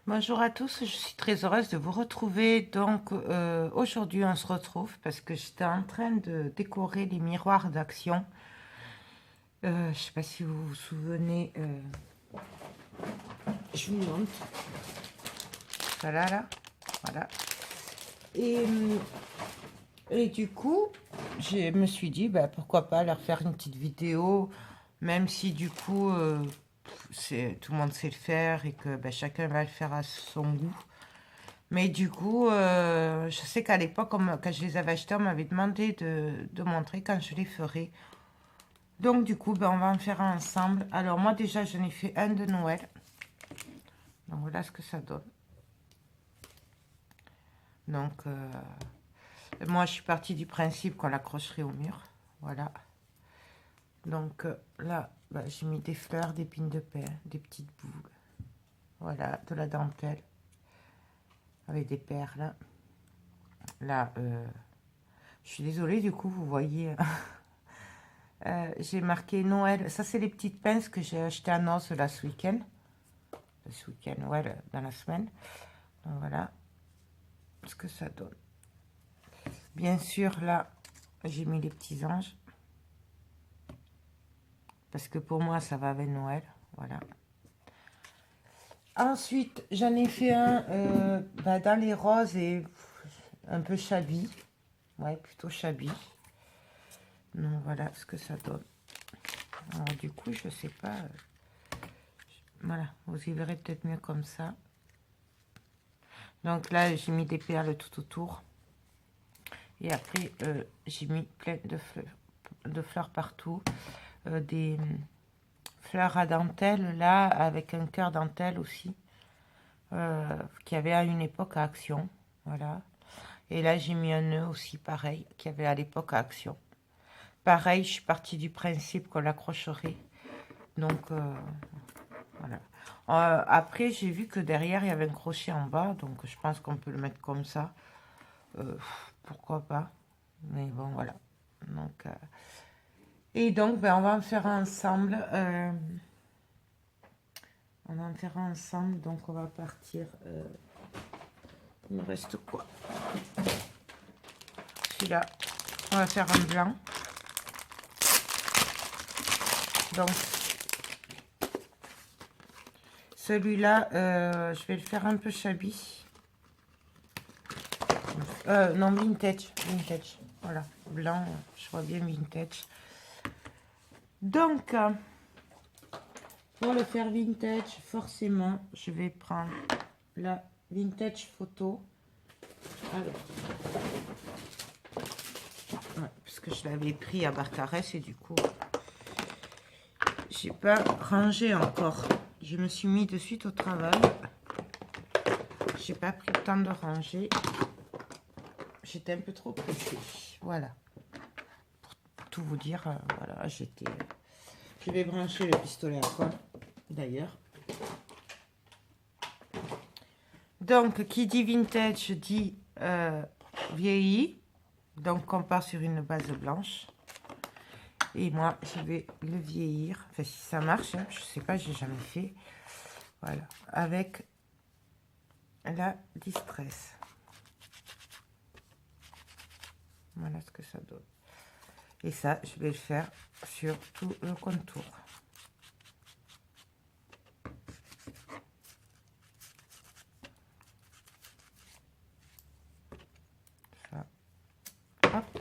Bonjour à tous, je suis très heureuse de vous retrouver. Donc aujourd'hui on se retrouve parce que j'étais en train de décorer les miroirs d'action. Je ne sais pas si vous vous souvenez, je vous montre. Voilà là, voilà. Et du coup, je me suis dit, bah, pourquoi pas leur faire une petite vidéo, même si du coup, tout le monde sait le faire et que bah, chacun va le faire à son goût. Mais du coup, je sais qu'à l'époque, quand je les avais achetés, on m'avait demandé de montrer quand je les ferais. Donc du coup, ben, on va en faire un ensemble. Alors moi déjà, j'en ai fait un de Noël. Donc voilà ce que ça donne. Donc moi, je suis partie du principe qu'on l'accrocherait au mur. Voilà. Donc là, ben, j'ai mis des fleurs, des pines de pain, des petites boules. Voilà, de la dentelle. Avec des perles. Là, je suis désolée, du coup, vous voyez... j'ai marqué Noël. Ça, c'est les petites pinces que j'ai achetées à Noz là ce week-end. Ce week-end, ouais, dans la semaine. Donc, voilà ce que ça donne. Bien sûr, là, j'ai mis les petits anges. Parce que pour moi, ça va avec Noël. Voilà. Ensuite, j'en ai fait un bah, dans les roses et un peu shabby. Ouais, plutôt shabby. Donc, voilà ce que ça donne. Alors, du coup, je sais pas... voilà, vous y verrez peut-être mieux comme ça. Donc là, j'ai mis des perles tout autour. Et après, j'ai mis plein de fleurs partout. Des fleurs à dentelle, là, avec un cœur dentelle aussi. Qui avait à une époque à Action. Voilà. Et là, j'ai mis un nœud aussi, pareil, qui avait à l'époque à Action. Pareil, je suis partie du principe qu'on l'accrocherait. Donc, voilà. Après, j'ai vu que derrière, il y avait un crochet en bas. Donc, je pense qu'on peut le mettre comme ça. Pourquoi pas. Mais bon, voilà. Donc, et donc, ben, on va en faire ensemble. On va en faire ensemble. Donc, on va partir. Il me reste quoi? Celui-là. On va faire un blanc. Donc, celui-là, je vais le faire un peu shabby. Non, vintage. Vintage. Voilà. Blanc, je vois bien vintage. Donc, pour le faire vintage, forcément, je vais prendre la vintage photo. Alors, ouais, parce que je l'avais pris à Barcarès et du coup, j'ai pas rangé encore. Je me suis mis de suite au travail. J'ai pas pris le temps de ranger. J'étais un peu trop pressée. Voilà. Pour tout vous dire, voilà, j'étais... Je vais brancher le pistolet à colle, d'ailleurs. Donc, qui dit vintage dit vieilli. Donc, on part sur une base blanche. Et moi, je vais le vieillir. Enfin, si ça marche, hein, je sais pas, j'ai jamais fait. Voilà. Avec la Distress. Voilà ce que ça donne. Et ça, je vais le faire sur tout le contour. Ça. Hop.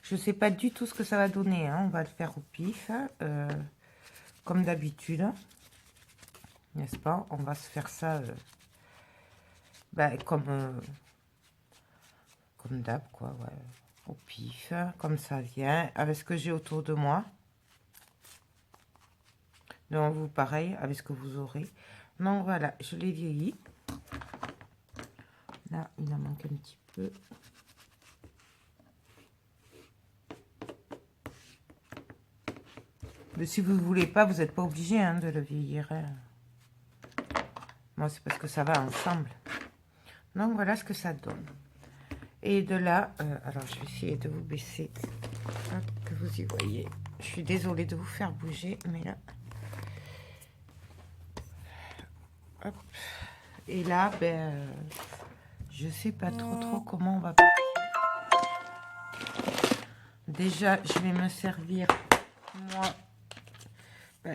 Je ne sais pas du tout ce que ça va donner. Hein. On va le faire au pif. comme d'habitude, n'est-ce pas? On va se faire ça comme d'hab, quoi, ouais. Au pif, comme ça vient, avec ce que j'ai autour de moi. Donc, vous, pareil, avec ce que vous aurez. Donc, voilà, je l'ai vieilli. Là, il en manque un petit peu. Mais si vous ne voulez pas, vous n'êtes pas obligé hein, de le vieillir. Hein. Moi, c'est parce que ça va ensemble. Donc, voilà ce que ça donne. Et de là, alors je vais essayer de vous baisser, hop, que vous y voyez. Je suis désolée de vous faire bouger, mais là... Hop. Et là, je sais pas trop comment on va partir. Déjà, je vais me servir, moi...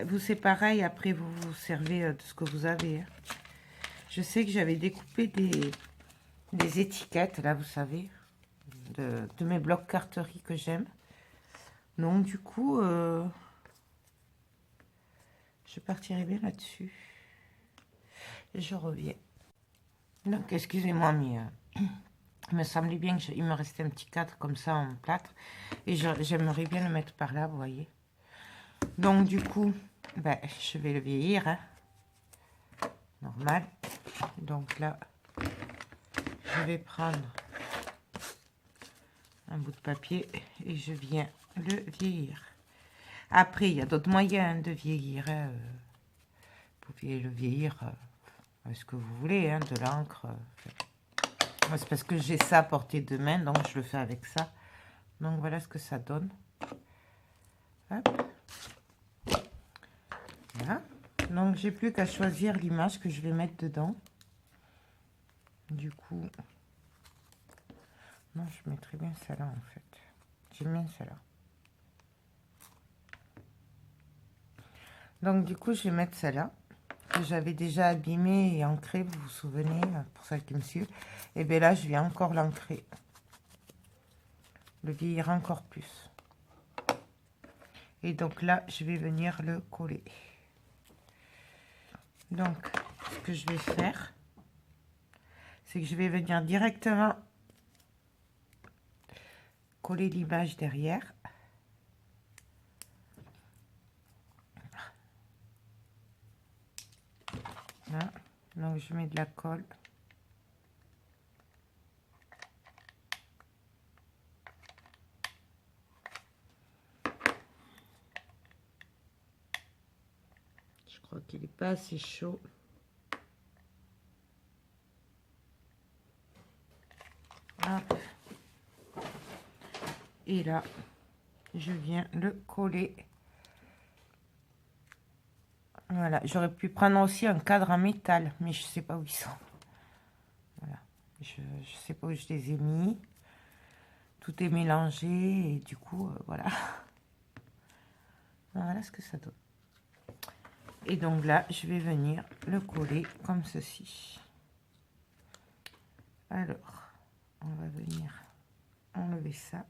vous, c'est pareil, après, vous vous servez de ce que vous avez. Hein. Je sais que j'avais découpé des étiquettes, là, vous savez, de mes blocs carterie que j'aime. Donc, du coup, je partirai bien là-dessus. Je reviens. Donc, excusez-moi, mais il me semblait bien qu'il me restait un petit cadre comme ça en plâtre. Et j'aimerais bien le mettre par là, vous voyez. Donc, du coup, je vais le vieillir. Hein. Normal. Donc là, je vais prendre un bout de papier et je viens le vieillir. Après, il y a d'autres moyens de vieillir. Hein. Vous pouvez le vieillir avec ce que vous voulez, hein, de l'encre. Moi, c'est parce que j'ai ça à portée de main, donc je le fais avec ça. Donc voilà ce que ça donne. Hop. Voilà. Donc j'ai plus qu'à choisir l'image que je vais mettre dedans. Du coup, non, je mettrais bien celle-là en fait. J'aime bien celle-là. Donc du coup, je vais mettre celle-là que j'avais déjà abîmée et ancrée, vous vous souvenez, pour celles qui me suivent. Et bien là, je viens encore l'ancrer. Le vieillir encore plus. Et donc là, je vais venir le coller. Donc, ce que je vais faire, c'est que je vais venir directement coller l'image derrière. Là. Donc, je mets de la colle. Je crois qu'il n'est pas assez chaud. Hop. Et là, je viens le coller. Voilà, j'aurais pu prendre aussi un cadre en métal, mais je sais pas où ils sont. Voilà, je sais pas où je les ai mis. Tout est mélangé et du coup, voilà. Voilà ce que ça donne. Et donc là, je vais venir le coller comme ceci. Alors, on va venir enlever ça.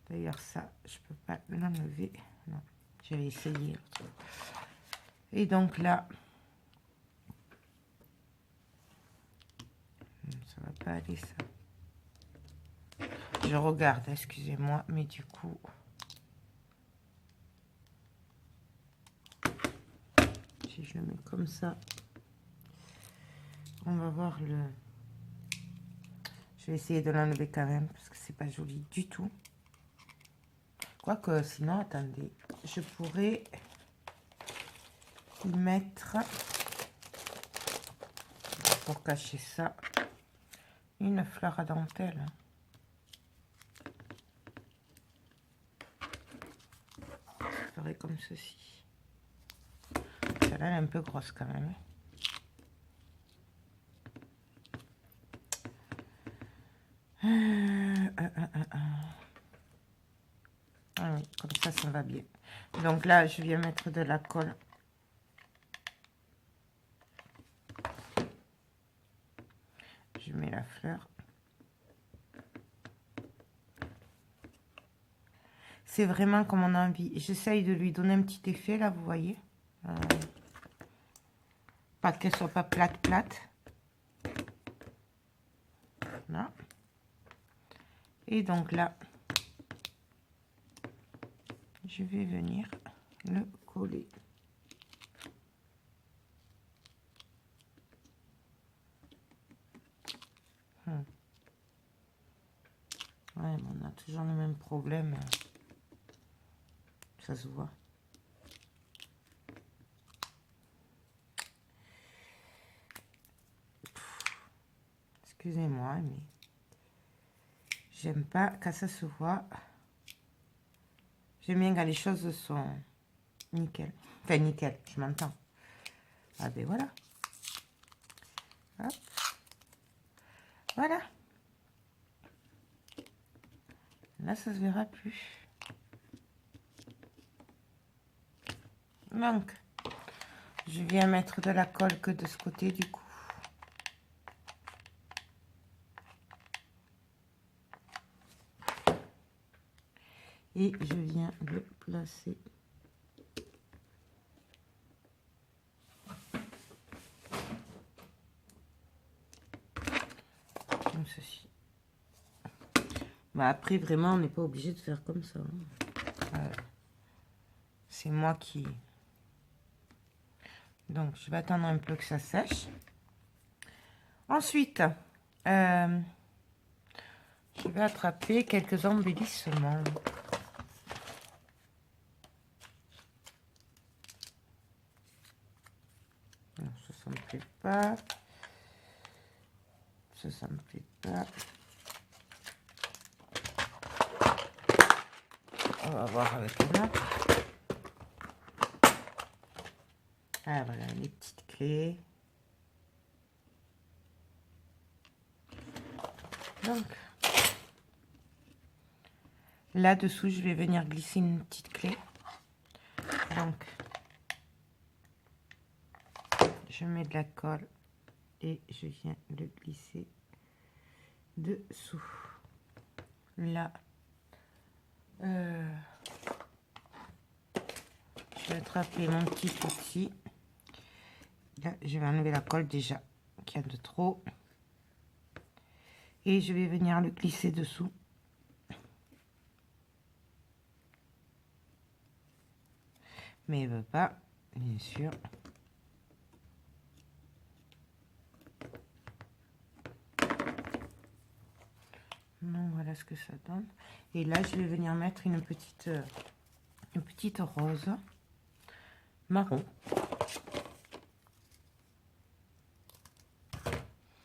D'ailleurs, ça, je peux pas l'enlever. Non, j'avais essayé. Et donc là, ça va pas aller ça. Je regarde, excusez-moi, mais du coup, si je le mets comme ça, on va voir le... Je vais essayer de l'enlever quand même, parce que c'est pas joli du tout. Quoique, sinon, attendez, je pourrais y mettre, pour cacher ça, une fleur à dentelle. Je ferai comme ceci. Celle-là, elle est un peu grosse quand même. Ah oui, comme ça va bien. Donc là, je viens mettre de la colle. Je mets la fleur. C'est vraiment comme on a envie. J'essaye de lui donner un petit effet, là, vous voyez. Pas qu'elle soit pas plate. Voilà. Et donc là, je vais venir le coller. Ouais, mais on a toujours le même problème. Ça se voit. Excusez-moi, mais j'aime pas quand ça se voit. J'aime bien quand les choses sont nickel. Enfin, nickel, je m'entends. Ah ben voilà. Hop. Voilà. Là, ça se verra plus. Donc, je viens mettre de la colle que de ce côté du coup. Et je viens le placer. Comme ceci. Bah après, vraiment, on n'est pas obligé de faire comme ça. C'est moi qui... Donc, je vais attendre un peu que ça sèche. Ensuite, je vais attraper quelques embellissements. Non, ça me plaît pas. Ça me plaît pas. On va voir avec un autre. Ah voilà, les petites clés. Donc, là-dessous, je vais venir glisser une petite clé. Donc, je mets de la colle et je viens le glisser dessous. Là, je vais attraper mon petit outil. Là, je vais enlever la colle déjà, qu'il y a de trop. Et je vais venir le glisser dessous. Mais il ne veut pas, bien sûr. Non, voilà ce que ça donne. Et là, je vais venir mettre une petite rose marron.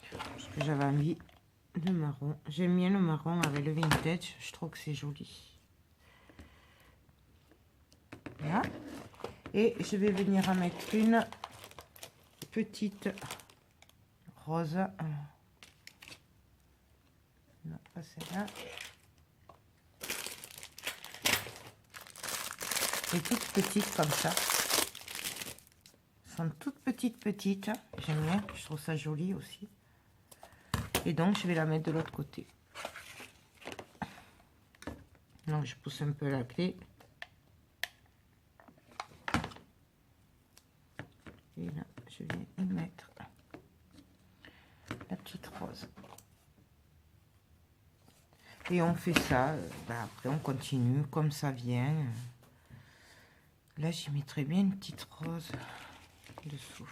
Parce que j'avais envie de marron. J'aime bien le marron avec le vintage. Je trouve que c'est joli. Voilà. Et je vais venir en mettre une petite rose. Non, pas celle-là. Et toutes petites comme ça. Elles sont toutes petites. J'aime bien. Je trouve ça joli aussi. Et donc, je vais la mettre de l'autre côté. Donc, je pousse un peu la clé. Et là, je vais y mettre la petite rose. Et on fait ça. Après, on continue comme ça vient. Là, j'y mettrai bien une petite rose dessous.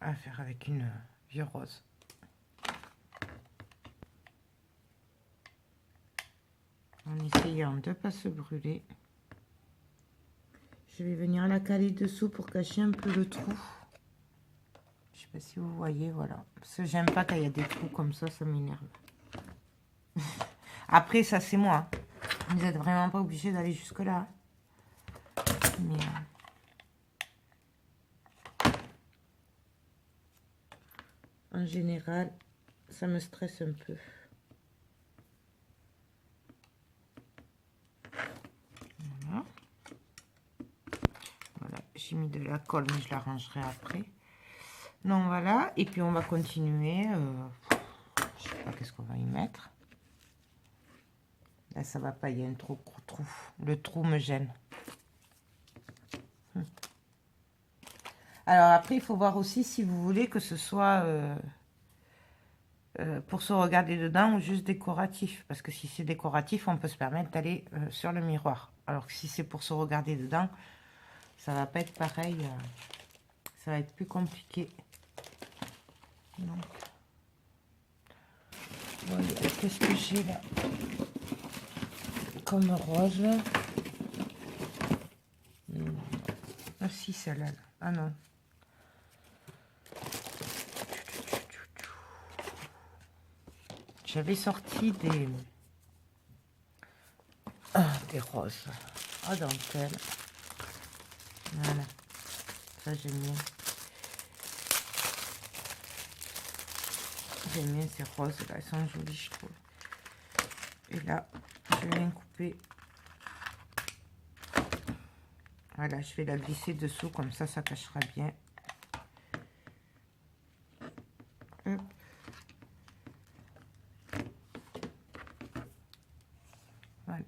À faire avec une vieux rose. En essayant de ne pas se brûler. Je vais venir la caler dessous pour cacher un peu le trou. Je sais pas si vous voyez, voilà. Parce que j'aime pas quand il y a des trous comme ça m'énerve. Après, ça c'est moi. Vous n'êtes vraiment pas obligé d'aller jusque là. Mais en général, ça me stresse un peu. j'ai mis de la colle, mais je l'arrangerai après. Donc voilà, et puis on va continuer. Je sais pas qu'est-ce qu'on va y mettre. Là, ça va pas, il y a un trop gros trou. Le trou me gêne. Alors après, il faut voir aussi si vous voulez que ce soit pour se regarder dedans ou juste décoratif. Parce que si c'est décoratif, on peut se permettre d'aller sur le miroir. Alors que si c'est pour se regarder dedans, ça va pas être pareil. Ça va être plus compliqué. Donc, voilà, qu'est-ce que j'ai là comme rose? Ah si, celle-là. Ah non. J'avais sorti des roses à dentelle. Voilà. Ça, j'aime bien. J'aime bien ces roses-là. Elles sont jolies, je trouve. Et là, je viens couper. Voilà, je vais la glisser dessous. Comme ça cachera bien. Hop. Voilà.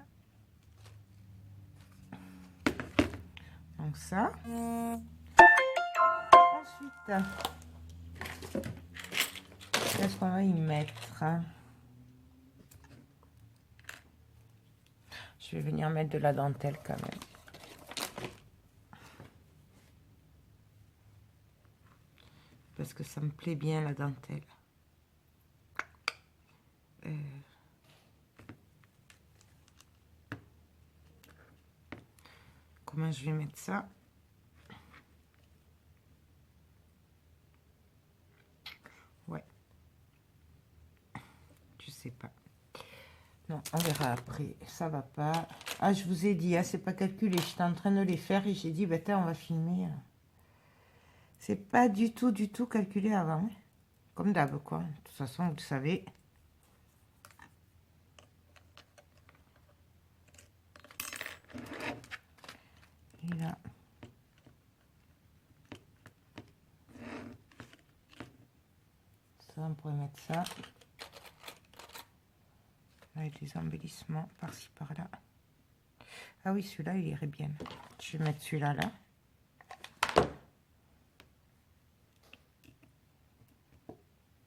Donc ça. Ensuite, qu'est-ce qu'on va y mettre? Je vais venir mettre de la dentelle quand même. Parce que ça me plaît bien la dentelle. Comment je vais mettre ça? Ouais. Je sais pas. Non, on verra après. Ça va pas. Ah, je vous ai dit, hein, c'est pas calculé. J'étais en train de les faire et j'ai dit, bah tiens, on va filmer. C'est pas du tout calculé avant. Hein. Comme d'hab, quoi. De toute façon, vous le savez. Et là. Ça, on pourrait mettre ça. Avec des embellissements par-ci, par-là. Ah oui, celui-là, il irait bien. Je vais mettre celui-là, là.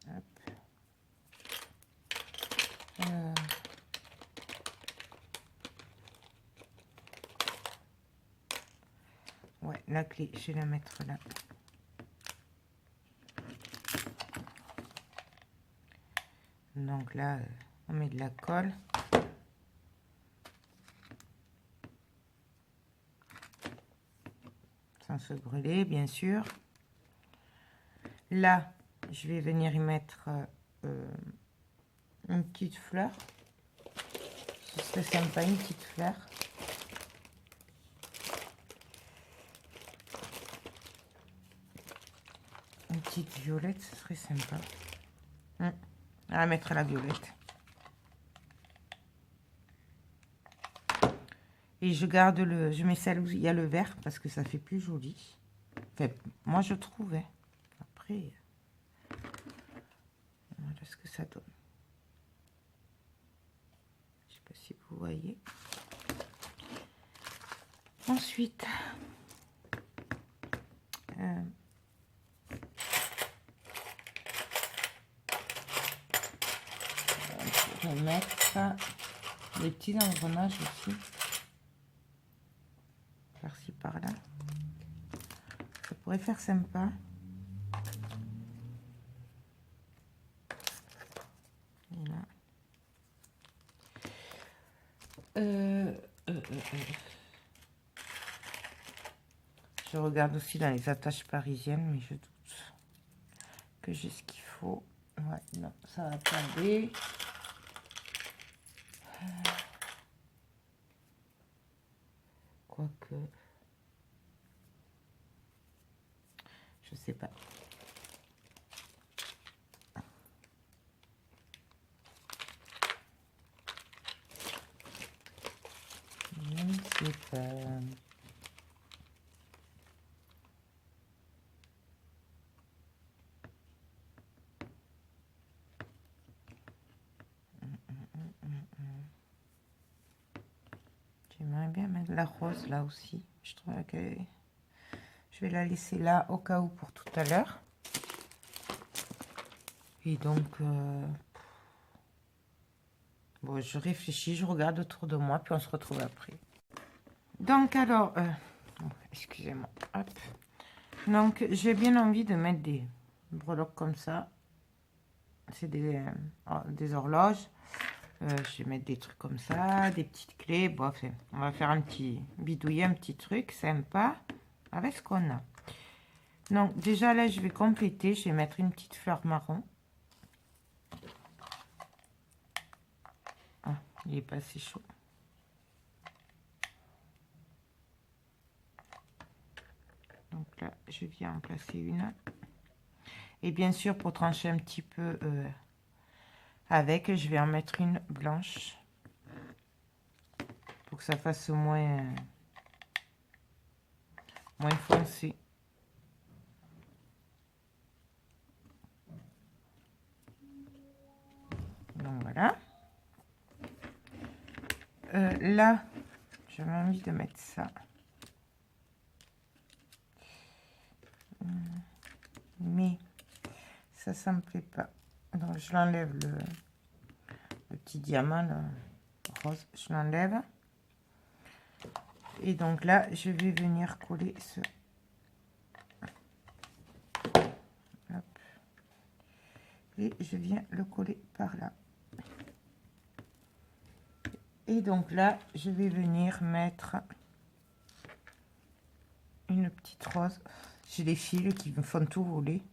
Hop. Ouais, la clé, je vais la mettre là. Donc là, on met de la colle. Sans se brûler, bien sûr. Là, je vais venir y mettre une petite fleur. Ce serait sympa, une petite fleur. Une petite violette, ce serait sympa. On va mettre la violette. Et je garde je mets celle où il y a le vert parce que ça fait plus joli. Enfin, moi je trouvais. Après, voilà ce que ça donne. Je sais pas si vous voyez. Ensuite, on va mettre des petits engrenages aussi. Par-ci, par-là. Ça pourrait faire sympa. Et là. Je regarde aussi dans les attaches parisiennes, mais je doute que j'ai ce qu'il faut. Ouais, non, ça va pas aller. Quoique, je sais pas. Je ne sais pas. J'aimerais bien mettre la rose là aussi. Je trouve que je vais la laisser là au cas où pour tout à l'heure. Et donc, bon, je réfléchis, je regarde autour de moi, puis on se retrouve après. Donc alors, excusez-moi, hop. Donc j'ai bien envie de mettre des breloques comme ça. C'est des horloges. Je vais mettre des trucs comme ça, des petites clés. Bon, enfin, on va faire un petit bidouiller, un petit truc sympa avec ce qu'on a. Donc déjà là, je vais compléter. Je vais mettre une petite fleur marron. Ah, il n'est pas assez chaud. Donc là, je viens en placer une. Et bien sûr, pour trancher un petit peu avec, je vais en mettre une blanche. Pour que ça fasse moins foncé. Donc voilà. Là, j'avais envie de mettre ça. Mais ça me plaît pas. Donc je l'enlève le petit diamant le rose, je l'enlève. Et donc là, je vais venir coller ce. Hop. Et je viens le coller par là. Et donc là, je vais venir mettre une petite rose. J'ai des fils qui me font tout voler.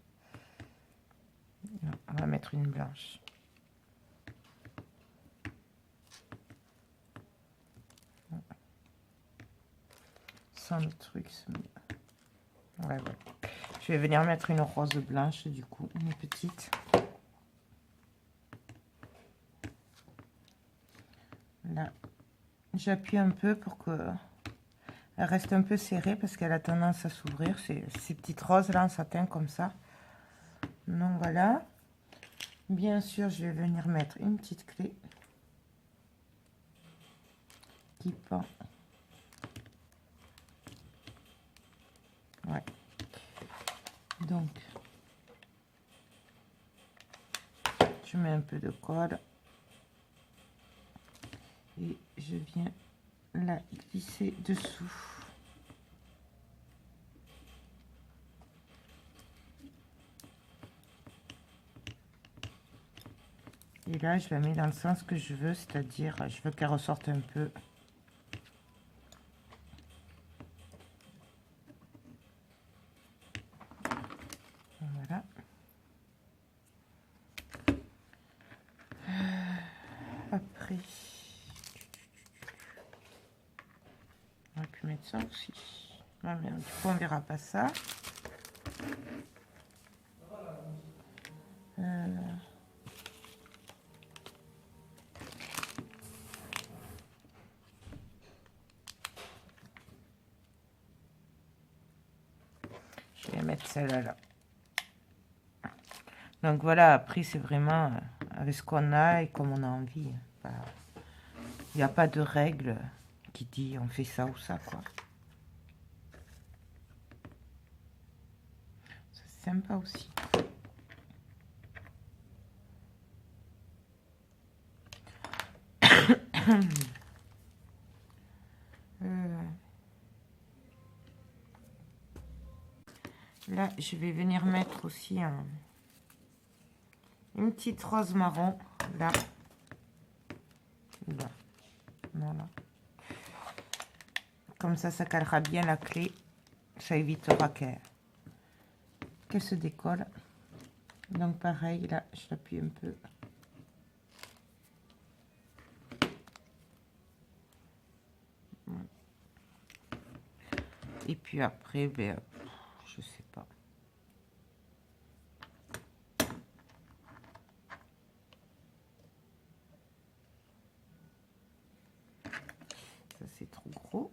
Non, on va mettre une blanche. Sans le truc. Ouais. Je vais venir mettre une rose blanche, du coup, une petite. Là, j'appuie un peu pour que elle reste un peu serrée parce qu'elle a tendance à s'ouvrir. Ces petites roses là en satin comme ça. Donc voilà. Bien sûr, je vais venir mettre une petite clé qui pend. Ouais. Donc, je mets un peu de colle et je viens la glisser dessous. Et là, je la mets dans le sens que je veux, c'est-à-dire, je veux qu'elle ressorte un peu. Voilà. Après, on va pu mettre ça aussi. Ah merde, du coup, on verra pas ça. Je vais mettre celle-là là. Donc voilà, après c'est vraiment avec ce qu'on a et comme on a envie. Il n'y a pas de règle qui dit on fait ça ou ça, quoi. C'est sympa aussi. Là, je vais venir mettre aussi une petite rose marron, là. Là. Voilà. Comme ça calera bien la clé. Ça évitera qu'elle se décolle. Donc pareil, là, je l'appuie un peu. Et puis après, ben, je sais pas. Ça, c'est trop gros.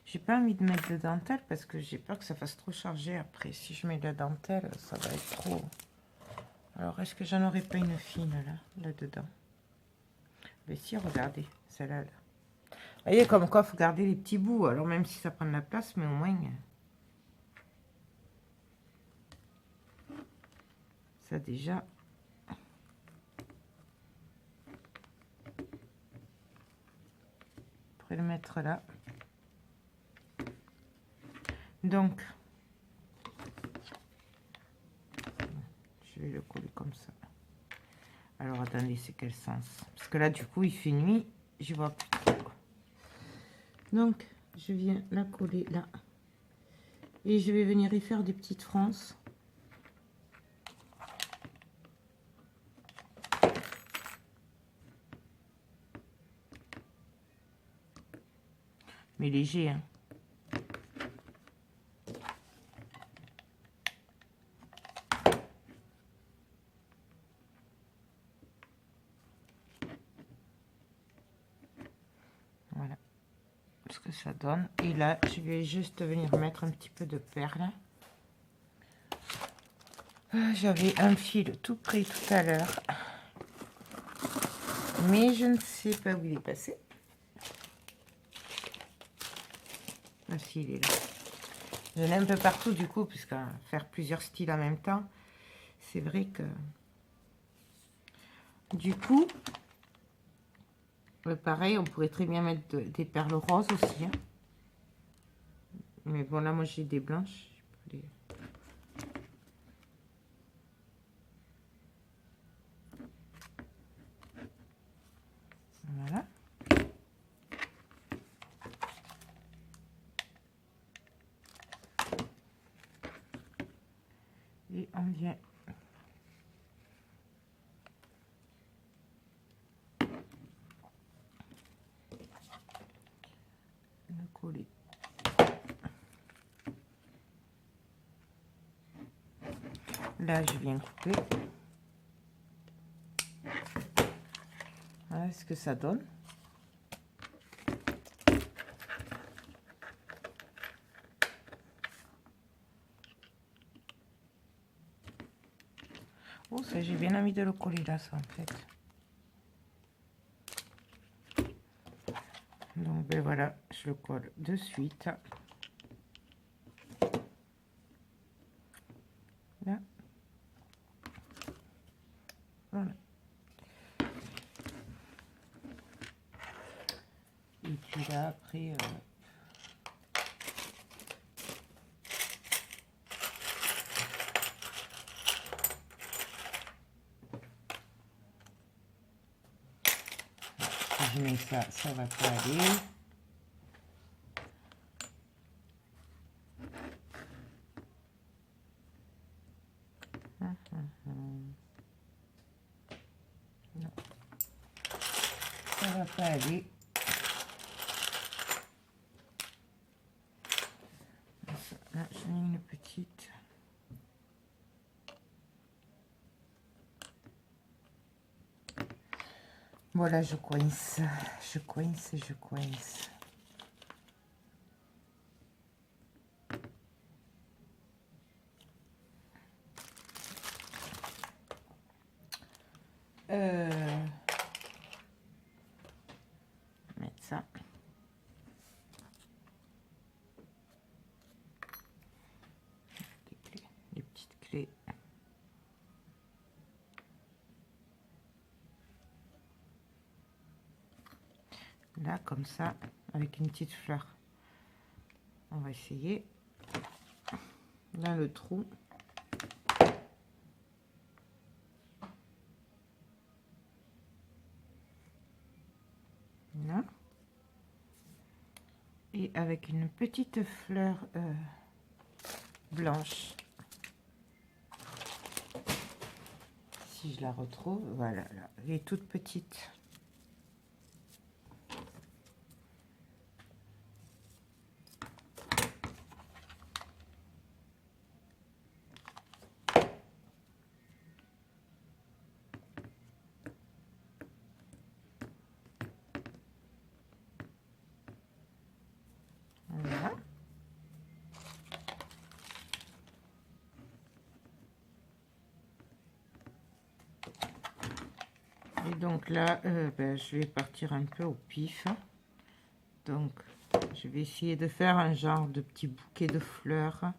J'ai pas envie de mettre de dentelle parce que j'ai peur que ça fasse trop chargé après. Si je mets de la dentelle, ça va être trop... Alors, est-ce que j'en aurais pas une fine, là-dedans? Mais si, regardez, celle-là. Là. Vous voyez, comme quoi, il faut garder les petits bouts. Alors, même si ça prend de la place, mais au moins... Ça, déjà... On pourrait le mettre là. Donc... Je vais le coller comme ça. Alors, attendez, c'est quel sens? Parce que là, du coup, il fait nuit. Je vois plus trop. Donc, je viens la coller là. Et je vais venir y faire des petites frances. Mais léger, hein. Voilà ce que ça donne. Et là, je vais juste venir mettre un petit peu de perles. J'avais un fil tout près tout à l'heure. Mais je ne sais pas où il est passé. Ah si, il est là. J'en ai un peu partout du coup, puisque faire plusieurs styles en même temps, c'est vrai que... Du coup, pareil, on pourrait très bien mettre des perles roses aussi. Hein. Mais bon, là, moi, j'ai des blanches. Je peux les... Voilà. Et on vient... le coller. Là, je viens couper. Voilà ce que ça donne. Oh, ça, j'ai bien envie de le coller là, ça, en fait. Donc, ben voilà, je le colle de suite. Là. Voilà. Et puis là, après... si je mets ça, ça va pas aller. Non. Ça va pas aller. Là, j'en ai une petite. Voilà, je coince. Je coince et je coince. Mettre ça. Des petites clés. Là, comme ça, avec une petite fleur. On va essayer. Là, le trou. Là. Et avec une petite fleur blanche. Si je la retrouve, voilà, là, elle est toute petite. Voilà. Et donc là, je vais partir un peu au pif. Donc, je vais essayer de faire un genre de petit bouquet de fleurs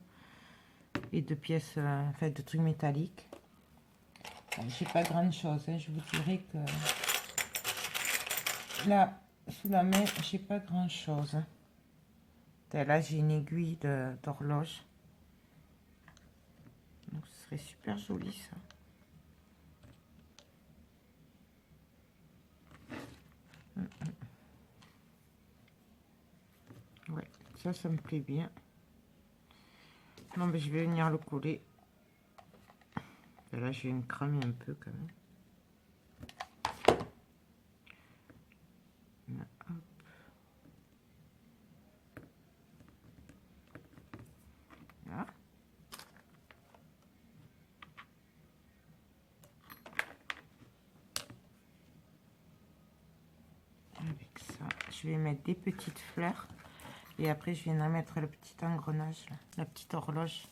et de pièces, en fait, de trucs métalliques. Bon, j'ai pas grand chose, hein. Je vous dirais que là, sous la main, j'ai pas grand chose. Là, j'ai une aiguille d'horloge. Donc, ce serait super joli, ça. Ouais, ça me plaît bien. Non, mais je vais venir le coller. Et là, je vais me cramer un peu, quand même. Là, hop. Là. Avec ça, je vais mettre des petites fleurs. Et après, je viendrai mettre le petit engrenage, là, la petite horloge.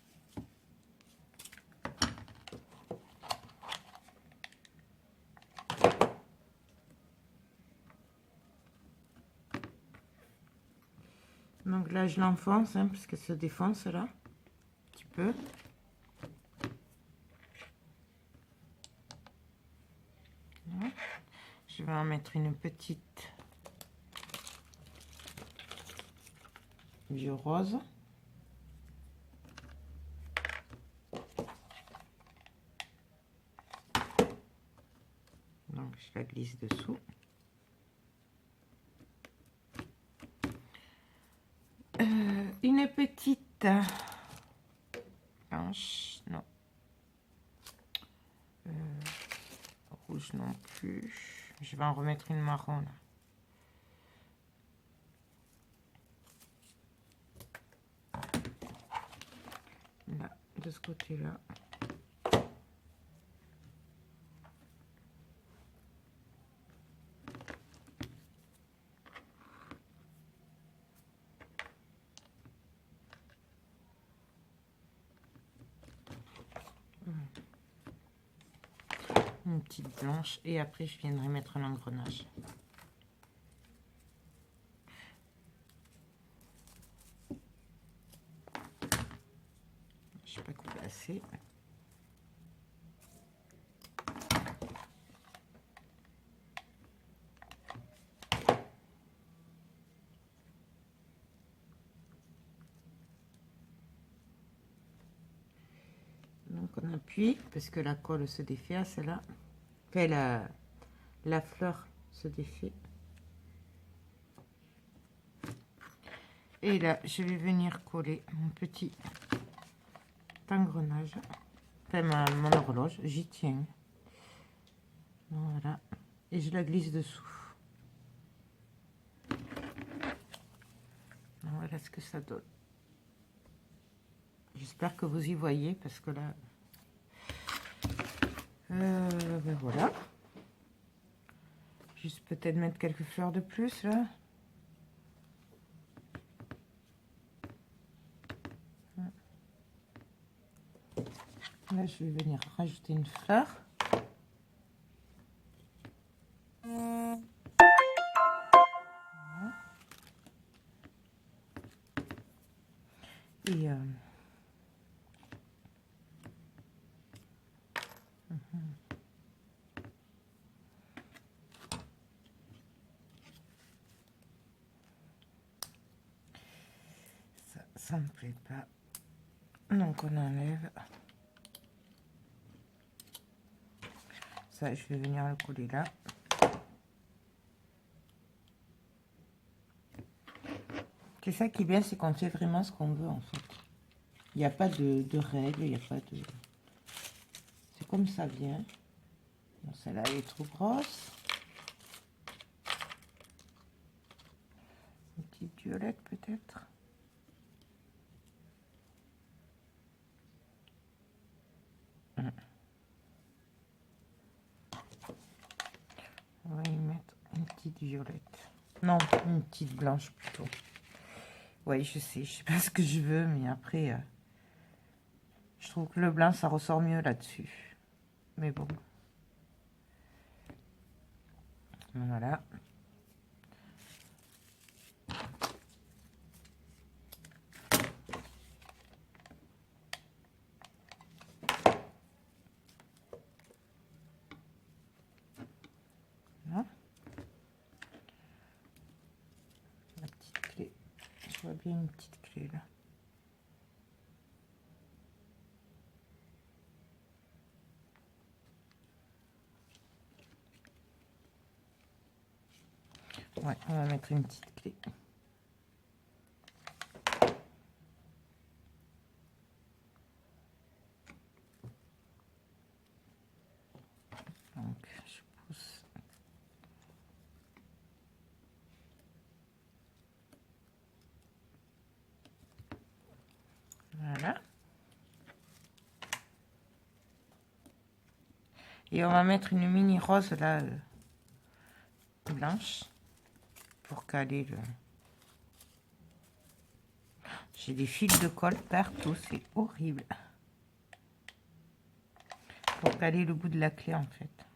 Donc là, je l'enfonce, hein, parce que ça défonce là, un petit peu. Voilà. Je vais en mettre une petite du rose. Donc je la glisse dessous. Une petite blanche, non. Rouge non plus. Je vais en remettre une marron là. Là, de ce côté-là. Une petite blanche et après je viendrai mettre l'engrenage. Je sais pas couper assez. Donc on appuie parce que la colle se défait à celle-là. Enfin, la fleur se défait. Et là, je vais venir coller mon petit engrenage. Enfin, mon horloge, j'y tiens. Voilà. Et je la glisse dessous. Voilà ce que ça donne. J'espère que vous y voyez parce que là... ben voilà. Juste peut-être mettre quelques fleurs de plus là. Là, je vais venir rajouter une fleur. Voilà. Et ça me plaît pas. Donc on enlève. Ça, je vais venir le coller là. C'est ça qui est bien, c'est qu'on fait vraiment ce qu'on veut en fait. Il n'y a pas de règles, il n'y a pas de... C'est comme ça vient. Bon, celle-là, elle est trop grosse. Une petite violette peut-être. On va y mettre une petite violette. Non, une petite blanche plutôt. Oui, je sais pas ce que je veux, mais après, je trouve que le blanc, ça ressort mieux là-dessus. Mais bon. Voilà. Voilà. La petite clé. Je vois bien une petite clé là. Ouais, on va mettre une petite clé. Donc, je pousse. Voilà. Et on va mettre une mini rose là, blanche, pour caler le... J'ai des fils de colle partout, c'est horrible. Pour caler le bout de la clé en fait.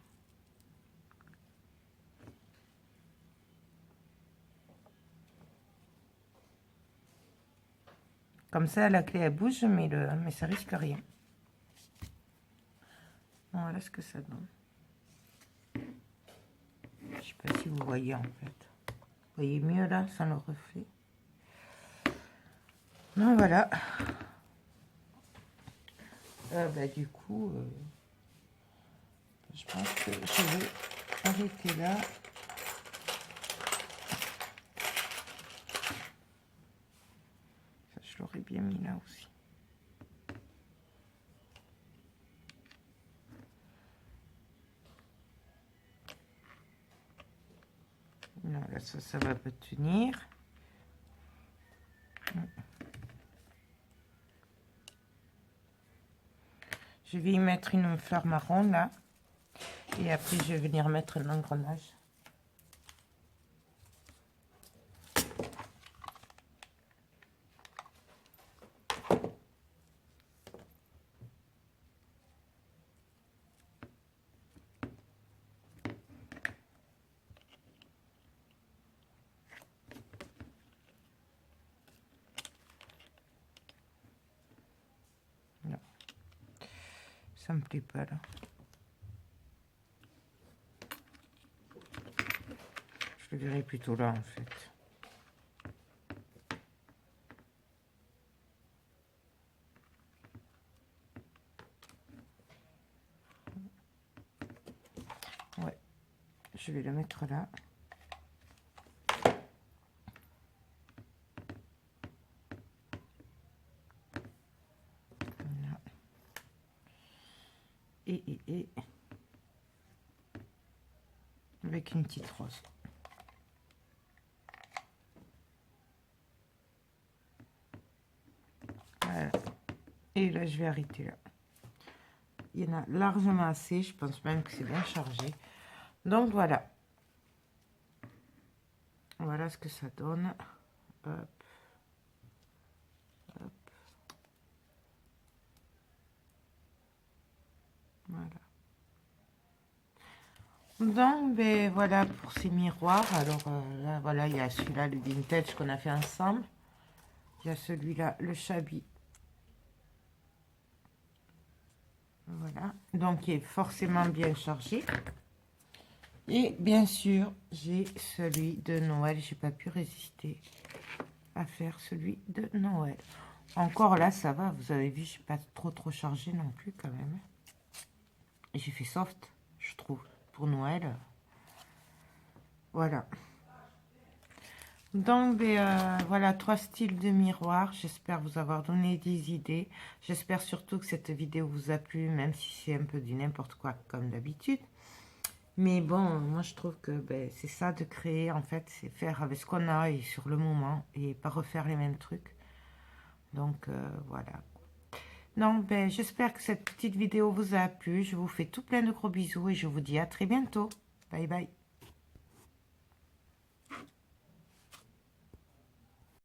Comme ça, la clé elle bouge, mais ça risque rien. Voilà ce que ça donne. Je sais pas si vous voyez en fait. Vous voyez mieux là, sans le reflet. Donc voilà. Bah, du coup, je pense que je vais arrêter là. Ça, je l'aurais bien mis là aussi. Non, là, ça va pas tenir. Je vais y mettre une fleur marron là. Et après, je vais venir mettre l'engrenage. Non. Ça me plaît pas là. Je le verrai plutôt là en fait. Ouais, je vais le mettre là. Voilà. Et avec une petite rose. Voilà. Et là, je vais arrêter là. Il y en a largement assez. Je pense même que c'est bien chargé. Donc, voilà. Voilà ce que ça donne. Hop. Hop. Voilà. Donc, ben, voilà pour ces miroirs. Alors, là, voilà, il y a celui-là, le vintage qu'on a fait ensemble. Il y a celui-là, le Chabi. Voilà. Donc, il est forcément bien chargé. Et bien sûr, j'ai celui de Noël. J'ai pas pu résister à faire celui de Noël. Encore là, ça va. Vous avez vu, je suis pas trop chargé non plus quand même. J'ai fait soft, je trouve, pour Noël. Voilà. Donc, voilà, 3 styles de miroirs. J'espère vous avoir donné des idées. J'espère surtout que cette vidéo vous a plu, même si c'est un peu du n'importe quoi, comme d'habitude. Mais bon, moi, je trouve que c'est ça de créer, en fait, c'est faire avec ce qu'on a et sur le moment, et pas refaire les mêmes trucs. Donc, voilà. Donc, j'espère que cette petite vidéo vous a plu. Je vous fais tout plein de gros bisous et je vous dis à très bientôt. Bye bye.